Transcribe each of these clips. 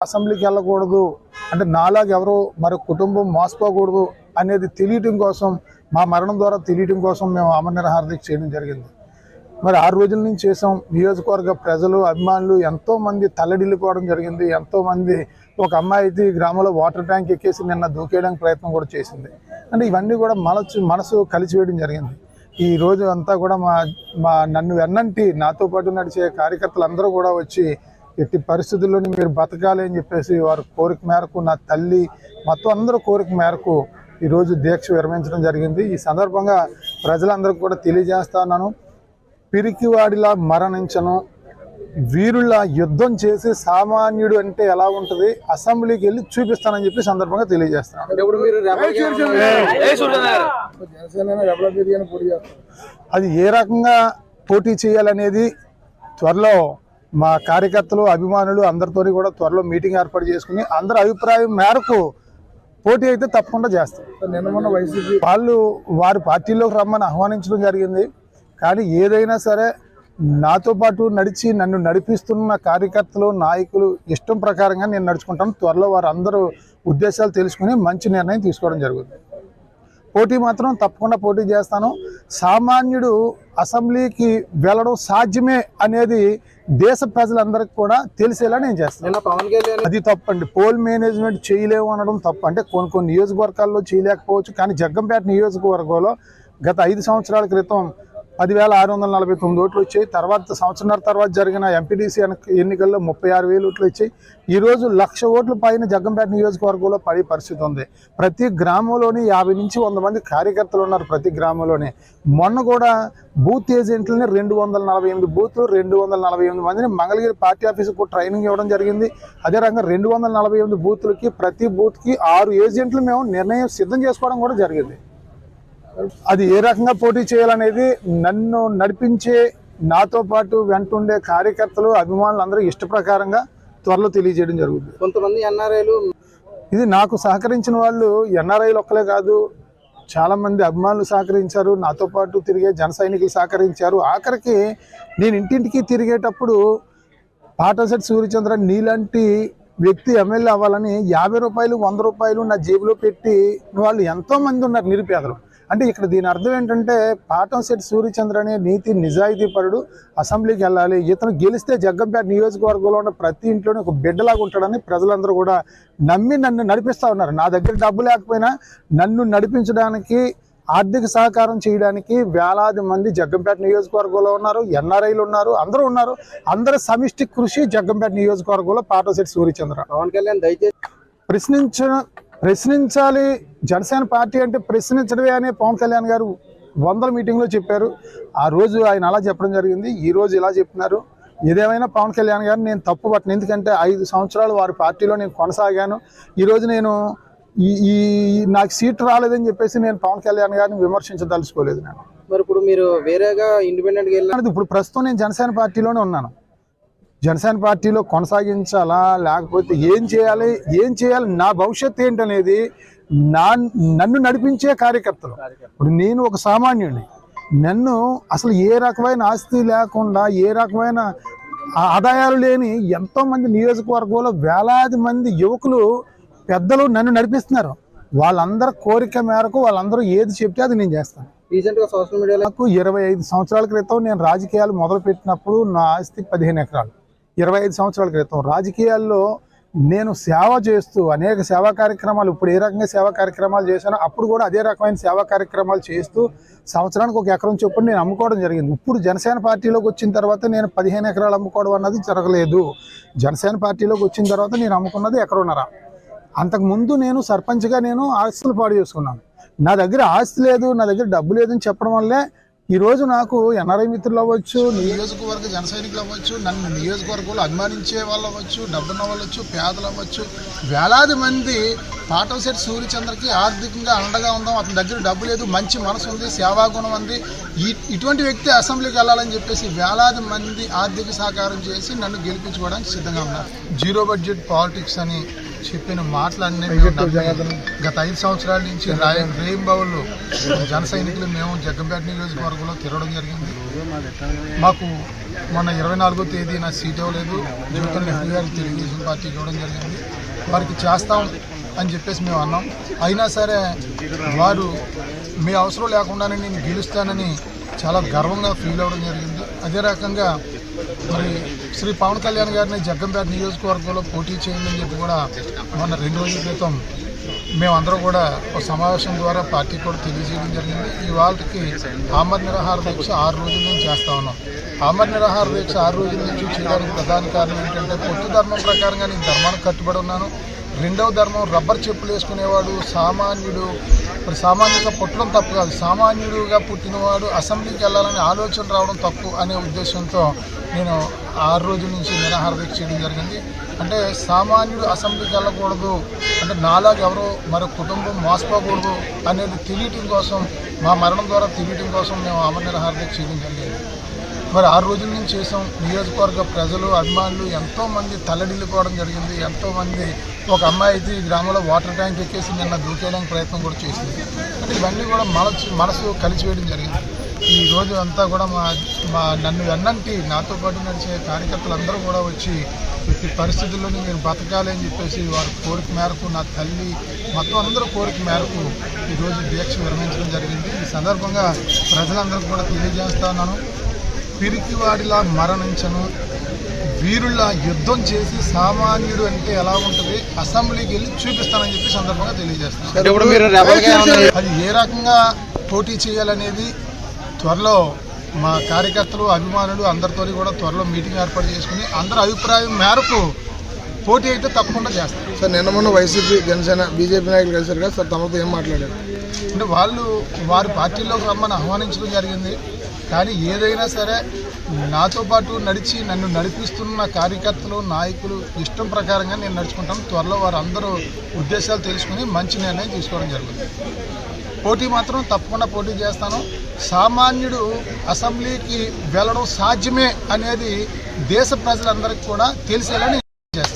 అసెంబ్లీకి వెళ్ళకూడదు అంటే నాలాగా ఎవరో మరి కుటుంబం మోసపోకూడదు అనేది తెలియటం కోసం, మా మరణం ద్వారా తెలియటం కోసం మేము అమర నిరాహార దీక్ష చేయడం జరిగింది. మరి 6 రోజుల నుంచి చేసాం. నియోజకవర్గ ప్రజలు, అభిమానులు ఎంతోమంది తల్లడిల్లిపోవడం జరిగింది. ఎంతోమంది, ఒక అమ్మాయి అయితే ఈ గ్రామంలో వాటర్ ట్యాంక్ ఎక్కేసి నిన్న దూకేయడానికి ప్రయత్నం కూడా చేసింది. అంటే ఇవన్నీ కూడా మనసు కలిసివేయడం జరిగింది. ఈ రోజు అంతా కూడా నన్ను వెన్నంటి నాతో పాటు నడిచే కార్యకర్తలు కూడా వచ్చి ఎట్టి పరిస్థితుల్లోని మీరు బతకాలి అని చెప్పేసి వారి కోరిక మేరకు, నా తల్లి మొత్తం అందరూ కోరిక మేరకు ఈరోజు దీక్ష విరమించడం జరిగింది. ఈ సందర్భంగా ప్రజలందరికీ కూడా తెలియజేస్తున్నాను, పిరికివాడిలా మరణించను, వీరుల యుద్ధం చేసి సామాన్యుడు అంటే ఎలా ఉంటుంది అసెంబ్లీకి వెళ్ళి చూపిస్తానని చెప్పి సందర్భంగా తెలియజేస్తున్నాను. అది ఏ రకంగా పోటీ చేయాలనేది త్వరలో మా కార్యకర్తలు, అభిమానులు అందరితో కూడా త్వరలో మీటింగ్ ఏర్పాటు చేసుకుని అందరి అభిప్రాయం మేరకు పోటీ అయితే తప్పకుండా చేస్తాం. నిన్న మొన్న వైసీపీ వాళ్ళు వారి పార్టీలోకి రమ్మని ఆహ్వానించడం జరిగింది. కానీ ఏదైనా సరే నాతో పాటు నన్ను నడిపిస్తున్న కార్యకర్తలు, నాయకులు ఇష్టం ప్రకారంగా నేను నడుచుకుంటాను. త్వరలో వారు అందరూ ఉద్దేశాలు తెలుసుకుని మంచి నిర్ణయం తీసుకోవడం జరుగుతుంది. పోటీ మాత్రం తప్పకుండా పోటీ చేస్తాను. సామాన్యుడు అసెంబ్లీకి వెళ్ళడం సాధ్యమే అనేది దేశ ప్రజలందరికీ కూడా తెలిసేలా నేను చేస్తాను. అది తప్పండి. పోల్ మేనేజ్మెంట్ చేయలేము అనడం తప్పు. అంటే కొన్ని నియోజకవర్గాల్లో చేయలేకపోవచ్చు, కానీ జగ్గంపేట నియోజకవర్గంలో గత 5 సంవత్సరాల క్రితం 10,649 ఓట్లు వచ్చాయి. సంవత్సరాల తర్వాత జరిగిన ఎంపీడీసీ ఎన్నికల్లో 36,000 ఓట్లు వచ్చాయి. ఈరోజు 1,00,000 ఓట్ల పైన జగ్గంపేట నియోజకవర్గంలో పడే పరిస్థితి ఉంది. ప్రతి గ్రామంలోని 50 నుంచి 100 మంది కార్యకర్తలు ఉన్నారు. ప్రతి గ్రామంలోనే మొన్న కూడా బూత్ ఏజెంట్లని 248 బూత్లు, 248 మందిని మంగళగిరి పార్టీ ఆఫీసుకు ట్రైనింగ్ ఇవ్వడం జరిగింది. అదే రకంగా 248 బూత్లకి ప్రతి బూత్కి 6 ఏజెంట్లు మేము నిర్ణయం సిద్ధం చేసుకోవడం కూడా జరిగింది. అది ఏ రకంగా పోటీ చేయాలనేది నన్ను నడిపించే, నాతో పాటు వెంటుండే కార్యకర్తలు, అభిమానులు అందరూ ఇష్ట ప్రకారంగా త్వరలో తెలియజేయడం జరుగుతుంది. కొంతమంది ఎన్ఆర్ఐలు, ఇది నాకు సహకరించిన వాళ్ళు ఎన్ఆర్ఐలు ఒక్కలే కాదు, చాలామంది అభిమానులు సహకరించారు. నాతో పాటు తిరిగే జన సైనికులు సహకరించారు. ఆఖరికి నేను ఇంటింటికి తిరిగేటప్పుడు పాటశెట్టి సూర్యచంద్ర నీలాంటి వ్యక్తి ఎమ్మెల్యే అవ్వాలని 50 రూపాయలు, 100 రూపాయలు నా జేబులో పెట్టి వాళ్ళు ఎంతోమంది ఉన్నారు నిరుపేదలు. అంటే ఇక్కడ దీని అర్థం ఏంటంటే పాటంశెట్టి సూర్యచంద్ర అనే నీతి నిజాయితీ పరుడు అసెంబ్లీకి వెళ్ళాలి, ఇతను గెలిస్తే జగ్గంపేట నియోజకవర్గంలో ఉన్న ప్రతి ఇంట్లోనే ఒక బిడ్డలాగా ఉంటాడని ప్రజలందరూ కూడా నమ్మి నన్ను నడిపిస్తూ ఉన్నారు. నా దగ్గర డబ్బు లేకపోయినా నన్ను నడిపించడానికి, ఆర్థిక సహకారం చేయడానికి వేలాది మంది జగ్గంపేట నియోజకవర్గంలో ఉన్నారు, ఎన్ఆర్ఐలు ఉన్నారు, అందరూ ఉన్నారు. అందరూ సమిష్టి కృషి జగ్గంపేట నియోజకవర్గంలో పాటంశెట్టి సూర్యచంద్ర. పవన్ కళ్యాణ్ దయచేసి ప్రశ్నించాలి, జనసేన పార్టీ అంటే ప్రశ్నించడమే అనే పవన్ కళ్యాణ్ గారు 100 మీటింగ్లో చెప్పారు. ఆ రోజు ఆయన అలా చెప్పడం జరిగింది, ఈ రోజు ఇలా చెప్తున్నారు. ఏదేమైనా పవన్ కళ్యాణ్ గారు నేను తప్పు పట్టను. ఎందుకంటే 5 సంవత్సరాలు వారి పార్టీలో నేను కొనసాగాను. ఈరోజు నేను నాకు సీట్ రాలేదని చెప్పేసి నేను పవన్ కళ్యాణ్ గారిని విమర్శించదలుచుకోలేదు. నేను మరి ఇప్పుడు మీరు వేరేగా ఇండిపెండెంట్గా వెళ్ళారు. ఇప్పుడు ప్రస్తుతం నేను జనసేన పార్టీలోనే ఉన్నాను. జనసేన పార్టీలో కొనసాగించాలా లేకపోతే ఏం చేయాలి నా భవిష్యత్తు ఏంటనేది నన్ను నడిపించే కార్యకర్తలు. ఇప్పుడు నేను ఒక సామాన్యుడిని, నన్ను అసలు ఏ రకమైన ఆస్తి లేకుండా, ఏ రకమైన ఆదాయాలు లేని ఎంతోమంది నియోజకవర్గంలో వేలాది మంది యువకులు, పెద్దలు నన్ను నడిపిస్తున్నారు. వాళ్ళందరి కోరిక మేరకు వాళ్ళందరూ ఏది చెప్తే అది నేను చేస్తాను. రీసెంట్గా సోషల్ మీడియాలో నాకు 25 సంవత్సరాల క్రితం నేను రాజకీయాలు మొదలుపెట్టినప్పుడు నా ఆస్తి 15 ఎకరాలు. 25 సంవత్సరాల క్రితం రాజకీయాల్లో నేను సేవ చేస్తూ అనేక సేవా కార్యక్రమాలు, ఇప్పుడు ఏ రకంగా సేవా కార్యక్రమాలు చేశానో అప్పుడు కూడా అదే రకమైన సేవా కార్యక్రమాలు చేస్తూ సంవత్సరానికి 1 ఎకరం చొప్పున నేను అమ్ముకోవడం జరిగింది. ఇప్పుడు జనసేన పార్టీలోకి వచ్చిన తర్వాత నేను 15 ఎకరాలు అమ్ముకోవడం అన్నది జరగలేదు. జనసేన పార్టీలోకి వచ్చిన తర్వాత నేను అమ్ముకున్నది 1.5 ఎకరం. అంతకుముందు నేను సర్పంచ్గా నేను ఆస్తులు పాడు చేసుకున్నాను. నా దగ్గర ఆస్తి లేదు, నా దగ్గర డబ్బు లేదని చెప్పడం వల్లే ఈరోజు నాకు ఎన్ఆర్ఐ మిత్రులు అవ్వచ్చు, నియోజకవర్గ జన సైనికులు అవ్వచ్చు, నన్ను నియోజకవర్గంలో అభిమానించే వాళ్ళు అవ్వచ్చు, డబ్బున్న వాళ్ళు అవ్వచ్చు, పేదలు అవ్వచ్చు, వేలాది మంది పాటంశెట్టి సూర్యచంద్రకి ఆర్థికంగా అండగా ఉందాం, అతని దగ్గర డబ్బు లేదు, మంచి మనసు ఉంది, సేవాగుణం ఉంది, ఇటువంటి వ్యక్తి అసెంబ్లీకి వెళ్ళాలని చెప్పేసి వేలాది మంది ఆర్థిక సహకారం చేసి నన్ను గెలిపించుకోవడానికి సిద్ధంగా ఉన్నారు. జీరో బడ్జెట్ పాలిటిక్స్ అని చెప్పిన మాటలన్నీ గత 5 సంవత్సరాల నుంచి రేయింబౌళ్ళు జన సైనికులు మేము జగ్గంపేట నియోజకవర్గంలో తిరగడం జరిగింది. మాకు మొన్న 24వ తేదీన సీట్ ఇవ్వలేదు, జగన్ రెడ్డి గారికి తెలుగుదేశం పార్టీకి ఇవ్వడం జరిగింది. వారికి చేస్తాం అని చెప్పేసి మేము అన్నాం. అయినా సరే వారు మీ అవసరం లేకుండానే నేను గెలుస్తానని చాలా గర్వంగా ఫీల్ అవ్వడం జరిగింది. అదే రకంగా మరి శ్రీ పవన్ కళ్యాణ్ గారిని జగ్గంపేట నియోజకవర్గంలో పోటీ చేయండి అని చెప్పి కూడా మొన్న 2 రోజుల క్రితం మేమందరం కూడా ఒక సమావేశం ద్వారా పార్టీకి కూడా తెలియజేయడం జరిగింది. ఇవాళకి ఆమరణ నిరాహార దీక్ష 6 రోజుల నుంచి చేస్తూ ఉన్నాం. ఆమరణ నిరాహార దీక్ష 6 రోజుల నుంచి చేయడానికి ప్రధాన కారణం ఏంటంటే పొత్తు ధర్మం ప్రకారంగా నేను ధర్మానికి కట్టుబడి ఉన్నాను. రెండవ ధర్మం రబ్బర్ చెప్పులు వేసుకునేవాడు సామాన్యుడు, మరి సామాన్యంగా పుట్టడం తప్పు కాదు, సామాన్యుడుగా పుట్టినవాడు అసెంబ్లీకి వెళ్ళాలనే ఆలోచన రావడం తప్పు అనే ఉద్దేశంతో నేను 6 రోజుల నుంచి నిరాహార దీక్ష చేయడం జరిగింది. అంటే సామాన్యుడు అసెంబ్లీకి వెళ్ళకూడదు అంటే నాలాగా ఎవరో మరో కుటుంబం మోసపోకూడదు అనేది తెలియటం కోసం, మా మరణం ద్వారా తెలియటం కోసం మేము ఆమరణ నిరాహార దీక్ష చేయడం జరిగింది. మరి 6 రోజుల నుంచి చేసాం. నియోజకవర్గ ప్రజలు అభిమానులు ఎంతోమంది తల్లడిల్లిపోవడం జరిగింది. ఎంతోమంది, ఒక అమ్మాయి అయితే ఈ గ్రామంలో వాటర్ ట్యాంక్ ఎక్కేసి నిన్న దూకేయడానికి ప్రయత్నం కూడా చేసింది. అంటే ఇవన్నీ కూడా మనసు కలిసివేయడం జరిగింది. ఈ రోజు అంతా కూడా మా నన్ను వెన్నంటి నాతో పాటు నడిచే కార్యకర్తలందరూ కూడా వచ్చి ఈ పరిస్థితుల్లోని మీరు బతకాలి అని చెప్పేసి వారి కోరిక మేరకు, నా తల్లి మొత్తం అందరూ కోరిక మేరకు ఈరోజు దీక్ష విరమించడం జరిగింది. ఈ సందర్భంగా ప్రజలందరికీ కూడా తెలియజేస్తున్నాను, పిరికివాడిలా మరణించను, వీరుల్లా యుద్ధం చేసి సామాన్యుడు అంటే ఎలా ఉంటుంది అసెంబ్లీకి వెళ్ళి చూపిస్తానని చెప్పి సందర్భంగా తెలియజేస్తాను. అది ఏ రకంగా పోటీ చేయాలనేది త్వరలో మా కార్యకర్తలు అభిమానులు అందరితో కూడా త్వరలో మీటింగ్ ఏర్పాటు చేసుకుని అందరి అభిప్రాయం మేరకు పోటీ అయితే తప్పకుండా చేస్తారు. సార్ నిన్న మొన్న వైసీపీ, జనసేన, బీజేపీ నాయకులు కలిసారు కదా సార్, తమతో ఏం మాట్లాడారు? అంటే వాళ్ళు వారి పార్టీలోకి రమ్మని ఆహ్వానించడం జరిగింది. కానీ ఏదైనా సరే నాతో పాటు నన్ను నడిపిస్తున్న కార్యకర్తలు, నాయకులు ఇష్టం ప్రకారంగా నేను నడుచుకుంటాను. త్వరలో వారందరూ ఉద్దేశాలు తెలుసుకుని మంచి నిర్ణయం తీసుకోవడం జరుగుతుంది. పోటీ మాత్రం తప్పకుండా పోటీ చేస్తాను. సామాన్యుడు అసెంబ్లీకి వెళ్ళడం సాధ్యమే అనేది దేశ ప్రజలందరికీ కూడా తెలిసేలా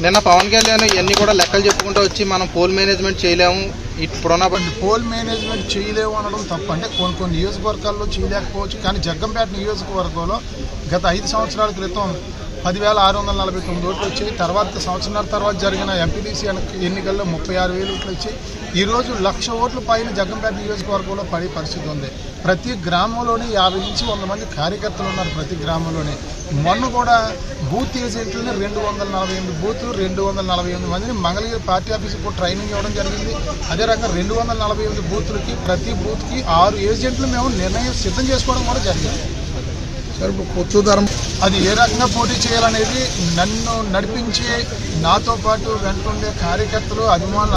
నిన్న పవన్ కళ్యాణ్ ఇవన్నీ కూడా లెక్కలు చెప్పుకుంటూ వచ్చి మనం పోల్ మేనేజ్మెంట్ చేయలేము, ఇప్పుడున్న పోల్ మేనేజ్మెంట్ చేయలేము అనడం తప్పు. అంటే కొన్ని నియోజకవర్గాల్లో చేయలేకపోవచ్చు, కానీ జగ్గంపేట నియోజకవర్గంలో గత 5 సంవత్సరాల క్రితం 10,649 ఓట్లు వచ్చాయి. సంవత్సరాల తర్వాత జరిగిన ఎంపీటీసీ ఎన్నికల్లో 36,000 ఓట్లు వచ్చాయి. ఈరోజు 1,00,000 ఓట్ల పైన జగ్గంపేట నియోజకవర్గంలో పడే పరిస్థితి ఉంది. ప్రతి గ్రామంలోని 50 నుంచి 100 మంది కార్యకర్తలు ఉన్నారు. ప్రతి గ్రామంలోని మొన్న కూడా బూత్ ఏజెంట్లని 248 బూతులు 248 మందిని మంగళగిరి పార్టీ ఆఫీస్కి కూడా ట్రైనింగ్ ఇవ్వడం జరిగింది. అదే రకంగా 248 బూతులకి ప్రతి బూత్కి 6 ఏజెంట్లు మేము నిర్ణయం సిద్ధం చేసుకోవడం కూడా జరిగింది. అది ఏ రకంగా పోటీ చేయాలనేది నన్ను నడిపించే నాతో పాటు వెంటుండే కార్యకర్తలు, అభిమానులు